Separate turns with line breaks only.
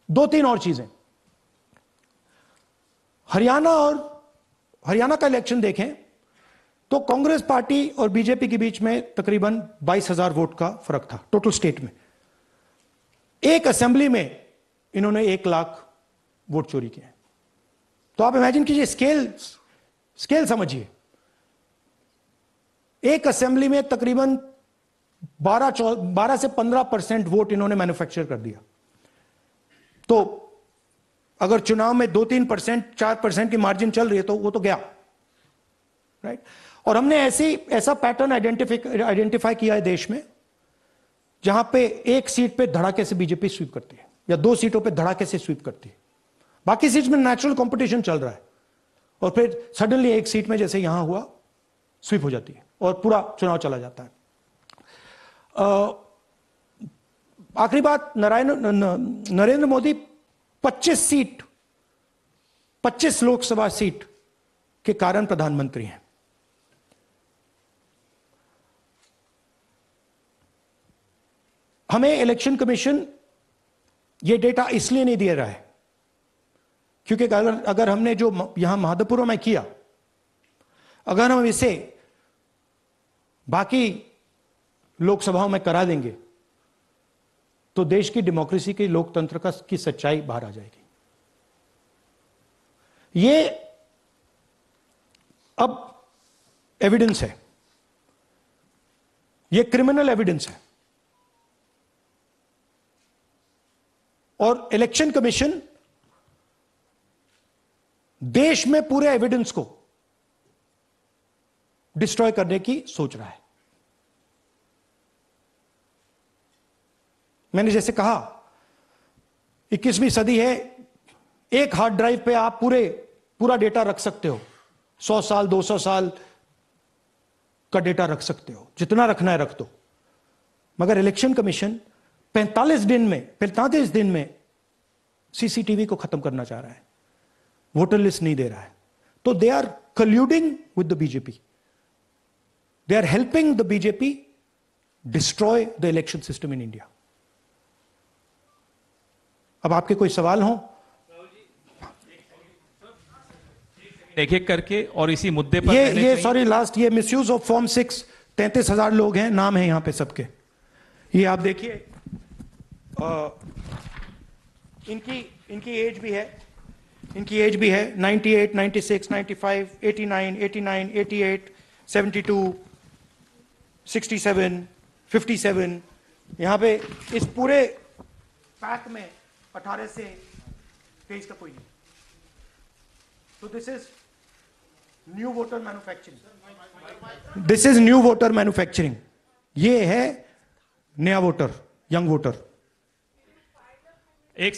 दो तीन और चीजें। हरियाणा का इलेक्शन देखें तो कांग्रेस पार्टी और बीजेपी के बीच में तकरीबन 22,000 वोट का फर्क था टोटल स्टेट में। एक असेंबली में इन्होंने 1 लाख वोट चोरी किए। तो आप इमेजिन कीजिए, स्केल समझिए। एक असेंबली में तकरीबन 12 से 15% वोट इन्होंने मैन्युफैक्चर कर दिया। तो अगर चुनाव में 2-3%, 4% की मार्जिन चल रही है तो वो तो गया, राइट। और हमने ऐसा पैटर्न आइडेंटिफाई किया है देश में, जहां पे एक सीट पे धड़ाके से बीजेपी स्वीप करती है या 2 सीटों पे धड़ाके से स्वीप करती है। बाकी सीट्स में नेचुरल कंपटीशन चल रहा है और फिर सडनली एक सीट में जैसे यहां हुआ स्वीप हो जाती है और पूरा चुनाव चला जाता है। आखिरी बात, नरेंद्र मोदी 25 लोकसभा सीट के कारण प्रधानमंत्री हैं। हमें इलेक्शन कमीशन यह डेटा इसलिए नहीं दे रहा है क्योंकि अगर हमने जो यहां महादेवपुर में किया, अगर हम इसे बाकी लोकसभाओं में करा देंगे तो देश की डेमोक्रेसी की, लोकतंत्र की सच्चाई बाहर आ जाएगी। ये अब एविडेंस है, ये क्रिमिनल एविडेंस है। और इलेक्शन कमीशन देश में पूरे एविडेंस को डिस्ट्रॉय करने की सोच रहा है। मैंने जैसे कहा, 21वीं सदी है, एक हार्ड ड्राइव पे आप पूरा डेटा रख सकते हो। 100 साल 200 साल का डेटा रख सकते हो, जितना रखना है रख दो। मगर इलेक्शन कमीशन 45 दिन में सीसीटीवी को खत्म करना चाह रहा है, वोटर लिस्ट नहीं दे रहा है। तो they are colluding with the BJP, they are helping the BJP destroy the election system in India. अब आपके कोई सवाल हो?
एक एक करके और इसी मुद्दे पर
ये सॉरी लास्ट, ये मिसयूज ऑफ फॉर्म 6, 33,000 लोग हैं, नाम है यहां पे सबके। ये आप देखिए, इनकी एज भी है, 98, 96, 95, 89, 88, 72, 67, 57। यहां पे इस पूरे पैक में 18 से 23 का कोई नहीं। तो this is new voter manufacturing, ये है नया वोटर, यंग वोटर।
एक